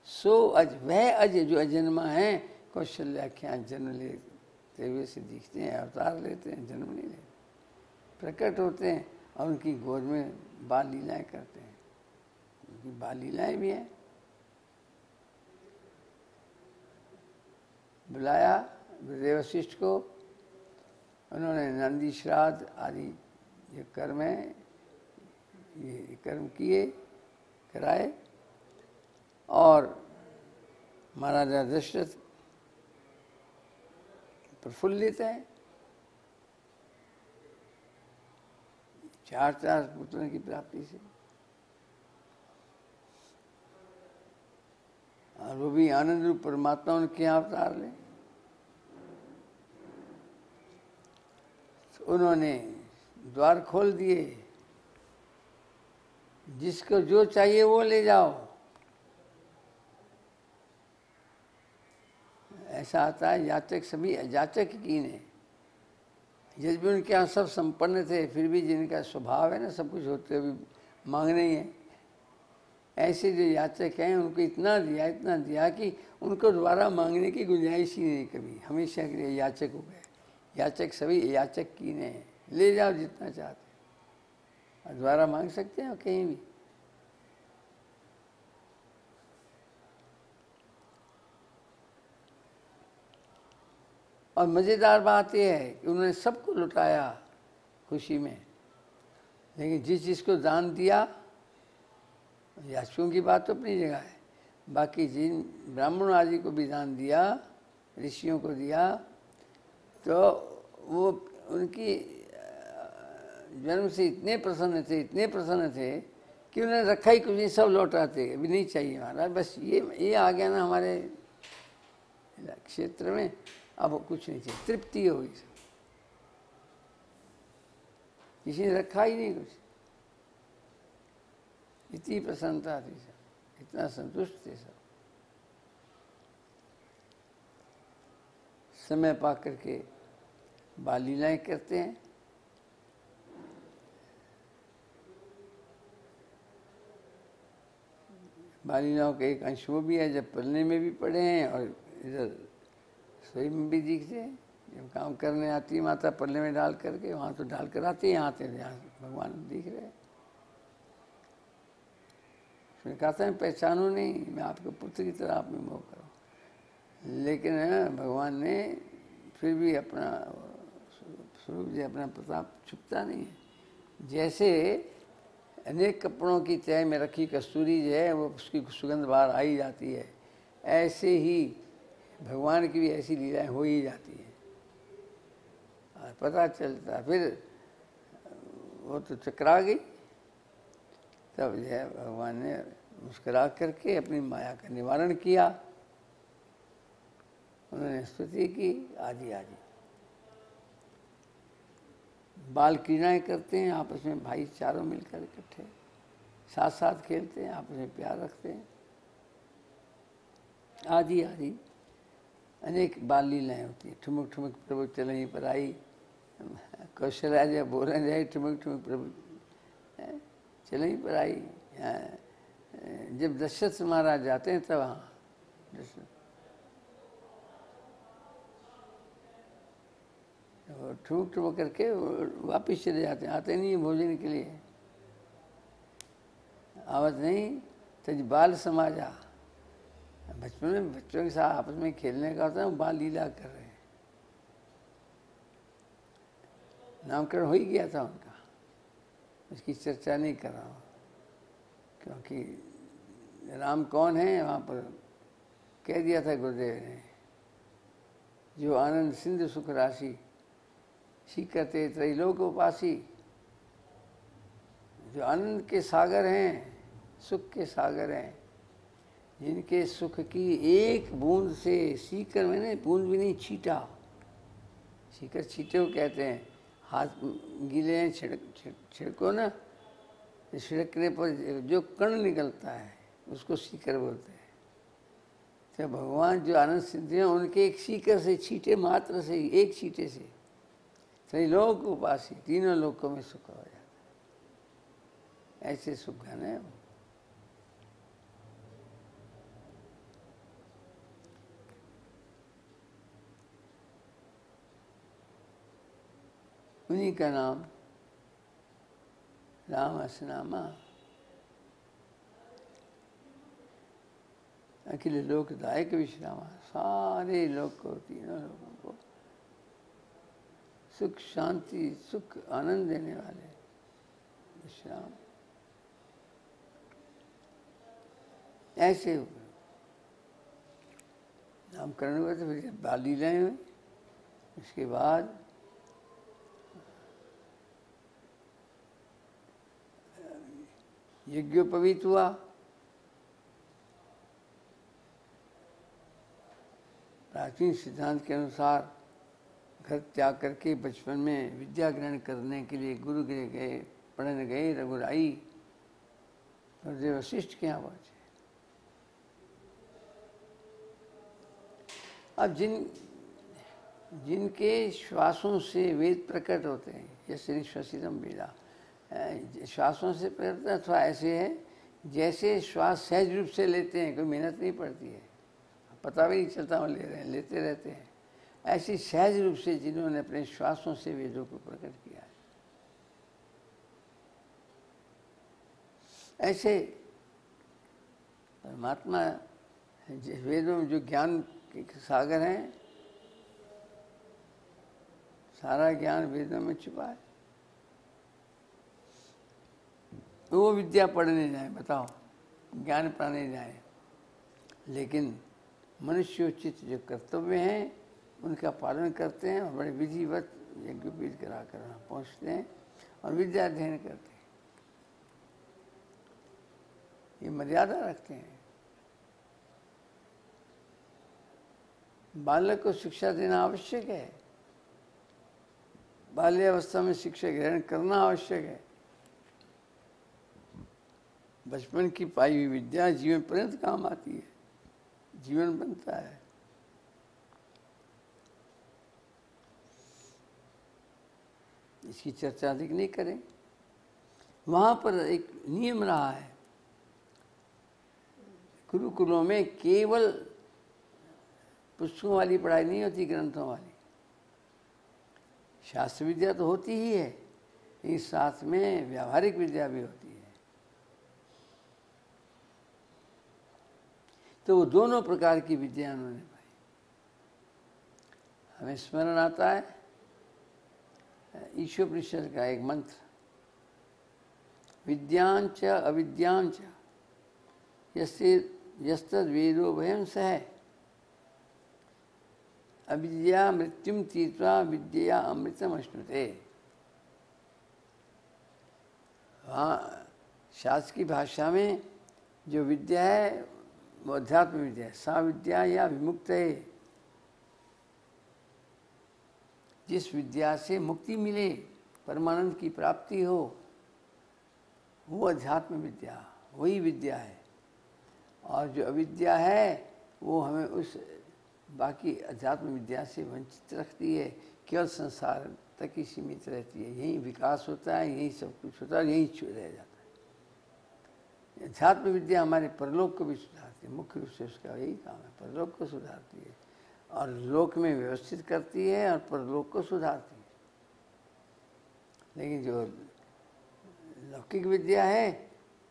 सो अज, वह अज जो अजन्मा है, कौशल्या के यहाँ जन्म लेते हुए से दिखते हैं, अवतार लेते हैं, जन्म नहीं लेते, प्रकट होते हैं और उनकी गोद में बाल लीलाएँ करते हैं। उनकी बाल लीलाएँ भी हैं। बुलाया गुरुदेव वशिष्ठ को, उन्होंने नंदी श्राद्ध आदि जो कर्म है, ये कर्म किए, कराए, और महाराजा दशरथ प्रफुल्लित है, 4 पुत्रों की प्राप्ति से, और वो भी आनंद रूप परमात्मा उनके यहाँ अवतार ले। तो उन्होंने द्वार खोल दिए, जिसको जो चाहिए वो ले जाओ। ऐसा आता है याचक सभी याचक कीन है। जिस भी उनके यहाँ सब संपन्न थे, फिर भी जिनका स्वभाव है ना सब कुछ होते हुए मांगने ही है, ऐसे जो याचक हैं उनको इतना दिया कि उनको दोबारा मांगने की गुंजाइश ही नहीं कभी, हमेशा के लिए याचक हो गए। याचक सभी याचक कीन है, ले जाओ जितना चाहते, और दोबारा मांग सकते हैं कहीं भी। और मज़ेदार बात यह है कि उन्होंने सबको लुटाया खुशी में, लेकिन जिस जिसको दान दिया, याचकों की बात तो अपनी जगह है, बाकी जिन ब्राह्मण आदि को भी दान दिया, ऋषियों को दिया, तो वो उनकी जन्म से इतने प्रसन्न थे कि उन्होंने रखा ही कुछ नहीं, सब लौटाते। अभी नहीं चाहिए महाराज, बस ये आ गया ना हमारे क्षेत्र में, अब कुछ नहीं चाहिए, तृप्ति हो गई सब, किसी ने रखा ही नहीं कुछ। इतनी प्रसन्नता थी सब, इतना संतुष्ट थे सब। समय पा करके बाल लीलाएं करते हैं। बाल लीलाओं का एक अंश वो भी है जब पलने में भी पड़े हैं और इधर रसोई में भी दिखते हैं। जब काम करने आती है माता पल्ले में डाल करके, वहाँ तो डाल कर आती है, यहाँ आते हैं, यहाँ भगवान दिख रहे हैं। उसने कहा था मैं पहचानूँ नहीं, मैं आपके पुत्र की तरह आप में मोह करूँ, लेकिन भगवान ने फिर भी अपना स्वरूप जो अपना प्रताप छुपता नहीं है। जैसे अनेक कपड़ों की तह में रखी कस्तूरी जो है वो उसकी सुगंध बाहर आ ही जाती है, ऐसे ही भगवान की भी ऐसी लीलाएं हो ही जाती है और पता चलता। फिर वो तो चकरा गई, तब जो है भगवान ने मुस्कुरा करके अपनी माया का निवारण किया। उन्होंने स्तुति की, आदि आदि बाल क्रीड़ाएँ करते हैं आपस में, भाई चारों मिलकर इकट्ठे साथ साथ खेलते हैं, आपस में प्यार रखते हैं, आदि आदि अनेक बाल लीलाएँ होती हैं। ठुमक ठुमक प्रभु चलहीं पर आई, कौशल्या जब बोले जाए ठुमक ठुमक प्रभु चलहीं पर आई। जब दशरथ महाराज जाते हैं तब हाँ ठुमक ठुमक करके वापिस चले जाते हैं, आते नहीं है भोजन के लिए। आवत नहीं तज बाल समाजा, बचपन में बच्चों के साथ आपस में खेलने का होता है, वो बाल लीला कर रहे हैं। नामकरण हो ही गया था उनका, उसकी चर्चा नहीं कर रहा हूँ, क्योंकि राम कौन है वहाँ पर कह दिया था गुरुदेव ने, जो आनंद सिंधु सुख राशि सीखते त्रैलोक उपासी, जो आनंद के सागर हैं, सुख के सागर हैं, जिनके सुख की एक बूंद से, सीकर मैंने बूंद भी नहीं छीटा, सीकर छीटे को कहते हैं, हाथ गीले हैं छिड़को ना, छिड़कने पर जो कण निकलता है उसको सीकर बोलते हैं। तो भगवान जो आनंद सिद्ध हैं उनके एक सीकर से, छीटे मात्र से, एक छीटे से त्रैलोक उपासी, तीनों लोकों में सुख हो जाता है। ऐसे सुख घन है वो। उन्हीं का नाम राम असनामा, अखिल लोकदायक विश्रामा, सारे लोग को, तीनों लोगों को सुख शांति सुख आनंद देने वाले विश्राम, ऐसे हो। नामकरण हुआ तो फिर बाल लीलाएं हुई, उसके बाद यज्ञोपवीत हुआ, प्राचीन सिद्धांत के अनुसार घर त्याग करके बचपन में विद्या ग्रहण करने के लिए गुरु गृह गए, पढ़ने गए रघुराई और देव वशिष्ठ के यहाँ पहुंचे। अब जिनके श्वासों से वेद प्रकट होते हैं, जैसे निश्वसितम वेदा, श्वासों से प्रकट अथवा ऐसे है जैसे श्वास सहज रूप से लेते हैं, कोई मेहनत नहीं पड़ती है, पता भी नहीं चलता वो ले रहे हैं, लेते रहते हैं। ऐसी सहज रूप से जिन्होंने अपने श्वासों से वेदों को प्रकट किया है, ऐसे परमात्मा वेदों में जो ज्ञान के सागर हैं, सारा ज्ञान वेदों में छुपा है। वो विद्या पढ़ने जाए, बताओ, ज्ञान पाने जाए, लेकिन मनुष्योचित जो कर्तव्य हैं उनका पालन करते हैं और बड़े विधिवत यज्ञोपवीत करा कर पहुँचते हैं और विद्या अध्ययन करते हैं, ये मर्यादा रखते हैं। बालक को शिक्षा देना आवश्यक है, बाल्यावस्था में शिक्षा ग्रहण करना आवश्यक है। बचपन की पाई हुई विद्या जीवन पर्यंत काम आती है, जीवन बनता है। इसकी चर्चा अधिक नहीं करें। वहाँ पर एक नियम रहा है, गुरुकुलों में केवल पुस्तकों वाली पढ़ाई नहीं होती, ग्रंथों वाली। शास्त्र विद्या तो होती ही है, इस साथ में व्यावहारिक विद्या भी होती है। तो वो दोनों प्रकार की विद्या उन्होंने पाई। हमें स्मरण आता है ईशोपनिषद का एक मंत्र, विद्यांच अविद्यांच यस्तद वेदो वयं सह अविद्या मृत्युम तीर्था विद्या अमृतम अश्नुते। वहाँ शास्त्र की भाषा में जो विद्या है वो अध्यात्म विद्या है, सा विद्या या विमुक्त है। जिस विद्या से मुक्ति मिले, परमानंद की प्राप्ति हो, वो अध्यात्म विद्या, वही विद्या है। और जो अविद्या है वो हमें उस बाकी अध्यात्म विद्या से वंचित रखती है, केवल संसार तक ही सीमित रहती है। यही विकास होता है, यही सब कुछ होता है, यही रह जाता है। अध्यात्म विद्या हमारे परलोक को भी सुधारती है, मुख्य रूप से उसका यही काम है, परलोक को सुधारती है और लोक में व्यवस्थित करती है और परलोक को सुधारती है। लेकिन जो लौकिक विद्या है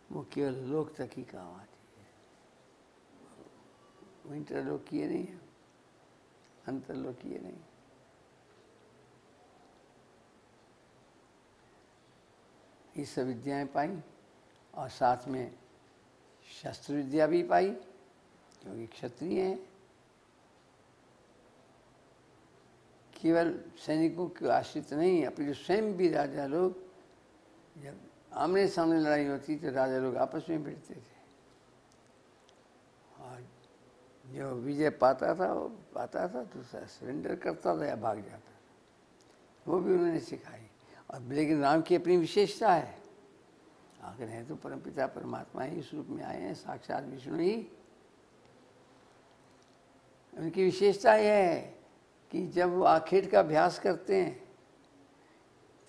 वो केवल लोक तक ही काम आती है, वो इंटरलोकीय नहीं है, अंतर्लोकीय नहीं। ये सब विद्याएं पाई और साथ में शस्त्र विद्या भी पाई, क्योंकि क्षत्रिय हैं। केवल सैनिकों के आश्रित नहीं, अपने जो स्वयं भी राजा लोग, जब आमने सामने लड़ाई होती तो राजा लोग आपस में भिड़ते थे और जो विजय पाता था दूसरा सरेंडर करता था या भाग जाता था, वो भी उन्होंने सिखाई। और लेकिन राम की अपनी विशेषता है, आखिर है तो परमपिता परमात्मा ही इस रूप में आए हैं, साक्षात विष्णु ही। उनकी विशेषता यह है कि जब वो आखेट का अभ्यास करते हैं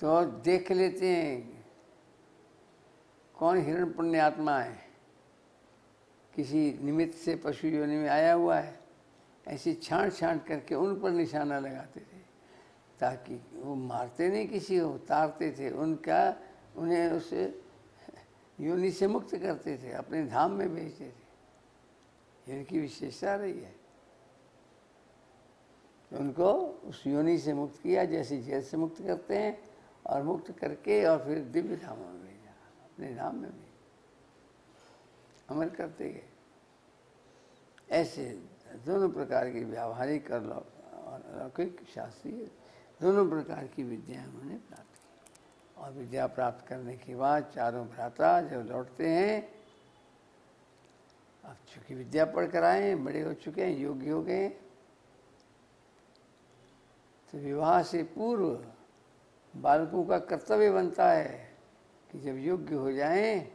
तो देख लेते हैं कौन हिरण पुण्य आत्मा है, किसी निमित्त से पशु योनि में आया हुआ है, ऐसी छांट छांट करके उन पर निशाना लगाते थे, ताकि वो मारते नहीं किसी को, उतारते थे, उन्हें उस योनि से मुक्त करते थे, अपने धाम में भेजते थे। इनकी विशेषता रही है। तो उनको उस योनि से मुक्त किया, जैसे जेल से मुक्त करते हैं, और मुक्त करके और फिर दिव्य धामों में भेजा, अपने धाम में भी अमल करते गए। ऐसे दोनों प्रकार की व्यावहारिक और अलौकिक शास्त्रीय दोनों प्रकार की विद्या उन्होंने प्राप्त की। और विद्या प्राप्त करने के बाद चारों भ्राता जब लौटते हैं, अब चूँकि विद्या पढ़ कर आए हैं, बड़े हो चुके हैं, योग्य हो गए, तो विवाह से पूर्व बालकों का कर्तव्य बनता है कि जब योग्य हो जाएं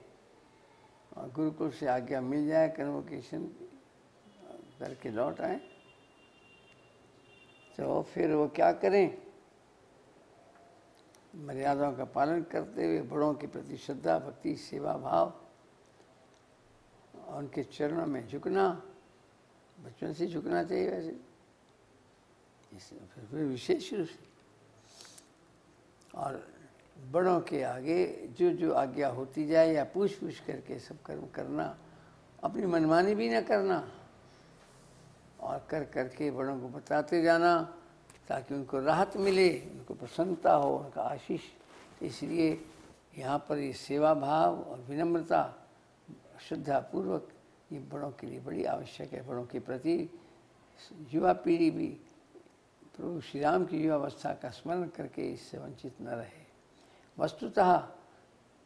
और गुरुकुल से आज्ञा मिल जाए, कन्वोकेशन करके लौट आए, तो फिर वो क्या करें, मर्यादाओं का पालन करते हुए बड़ों के प्रति श्रद्धा भक्ति सेवा भाव और उनके चरणों में झुकना, बचपन से झुकना चाहिए वैसे, फिर विशेष रूप से, और बड़ों के आगे जो जो आज्ञा होती जाए या पूछ पूछ करके सब कर्म करना, अपनी मनमानी भी न करना, और कर करके बड़ों को बताते जाना ताकि उनको राहत मिले, उनको प्रसन्नता हो, उनका आशीष। इसलिए यहाँ पर ये सेवा भाव और विनम्रता श्रद्धापूर्वक ये बड़ों के लिए बड़ी आवश्यक है। बड़ों के प्रति युवा पीढ़ी भी प्रभु श्री राम की युवावस्था का स्मरण करके इससे वंचित न रहे। वस्तुतः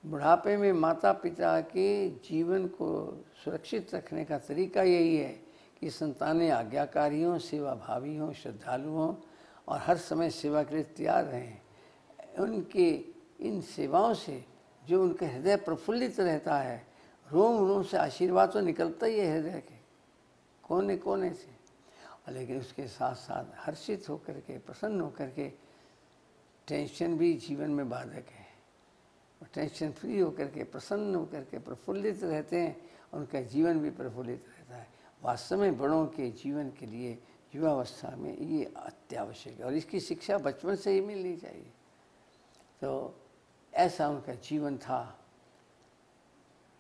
बुढ़ापे में माता पिता के जीवन को सुरक्षित रखने का तरीका यही है कि संतानें आज्ञाकारी हों, सेवाभावी हों, श्रद्धालु हों और हर समय सेवा के लिए तैयार रहें। उनके इन सेवाओं से जो उनका हृदय प्रफुल्लित रहता है, रोम रोम से आशीर्वाद तो निकलता ही है हृदय के कोने कोने से, और लेकिन उसके साथ साथ हर्षित होकर के, प्रसन्न होकर के, टेंशन भी जीवन में बाधक है, और टेंशन फ्री होकर के, प्रसन्न होकर के प्रफुल्लित रहते हैं, उनका जीवन भी प्रफुल्लित रहता है। वास्तव में बड़ों के जीवन के लिए युवावस्था में ये अत्यावश्यक है और इसकी शिक्षा बचपन से ही मिलनी चाहिए। तो ऐसा उनका जीवन था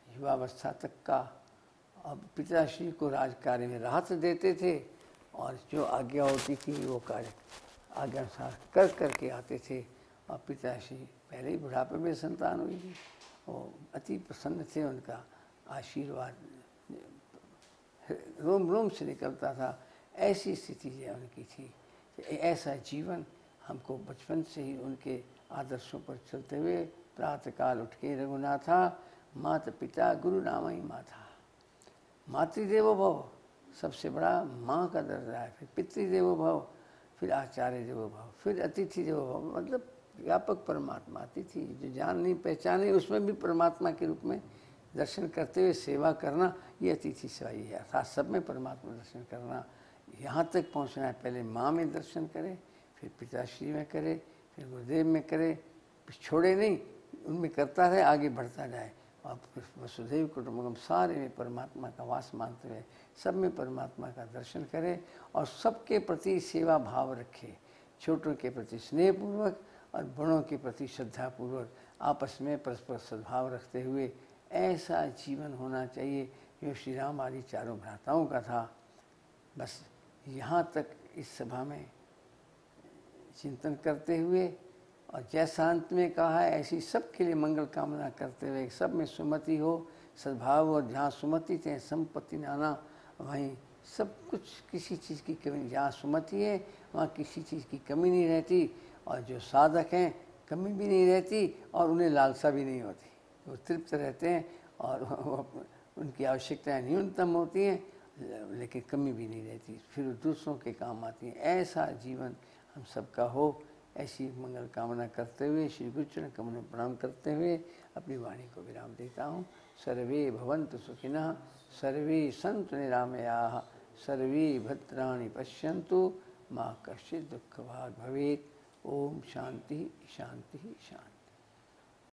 युवावस्था तक का। अब पिताश्री को राजकार्य में राहत देते थे और जो आज्ञा होती थी वो कार्य आज्ञा अनुसार कर करके आते थे। और पिताश्री पहले ही बुढ़ापे में संतान हुई थी, वो अति प्रसन्न थे, उनका आशीर्वाद रोम रोम से निकलता था। ऐसी स्थिति जो उनकी थी, ऐसा जीवन हमको बचपन से ही उनके आदर्शों पर चलते हुए प्रातःकाल उठ के रघुनाथा माता पिता गुरु नाम ही माता, मातृदेवो भव सबसे बड़ा माँ का दर्जा है, फिर पितृदेवो भव, फिर आचार्य देवो भव, फिर अतिथि देवो भव। मतलब व्यापक परमात्मा। अतिथि जो जान नहीं पहचाने उसमें भी परमात्मा के रूप में दर्शन करते हुए सेवा करना, ये अतिथि सेवा ही है। अर्थात सब में परमात्मा दर्शन करना। यहाँ तक पहुँचना है, पहले माँ में दर्शन करे, फिर पिताश्री में करे, फिर गुरुदेव में करे, छोड़े नहीं, उनमें करता रहे, आगे बढ़ता जाए। और वसुधैव कुटुंबकम सारे में परमात्मा का वास मानते हुए सब में परमात्मा का दर्शन करे और सबके प्रति सेवा भाव रखे, छोटों के प्रति स्नेहपूर्वक और बड़ों के प्रति श्रद्धापूर्वक आपस में परस्पर सद्भाव रखते हुए ऐसा जीवन होना चाहिए जो श्री राम आदि चारों भ्राताओं का था। बस यहाँ तक इस सभा में चिंतन करते हुए और जैसा अंत में कहा है ऐसी सबके लिए मंगल कामना करते हुए सब में सुमति हो, सद्भाव हो। जहाँ सुमति थे संपत्ति नाना, वहीं सब कुछ किसी चीज़ की कमी, जहाँ सुमति है वहाँ किसी चीज़ की कमी नहीं रहती, और जो साधक हैं कमी भी नहीं रहती और उन्हें लालसा भी नहीं होती, वो तृप्त रहते हैं और उनकी आवश्यकताएं न्यूनतम होती हैं लेकिन कमी भी नहीं रहती, फिर दूसरों के काम आती हैं। ऐसा जीवन हम सबका हो, ऐसी मंगल कामना करते हुए श्री गुरुचरण कमल में प्रणाम करते हुए अपनी वाणी को विराम देता हूँ। सर्वे भवन्तु सुखिनः, सर्वे सन्तु निरामयाः, सर्वे भद्राणि पश्यन्तु, मा कश्चित् दुःखभाग् भवेत्। ओम शांति शांति शांति।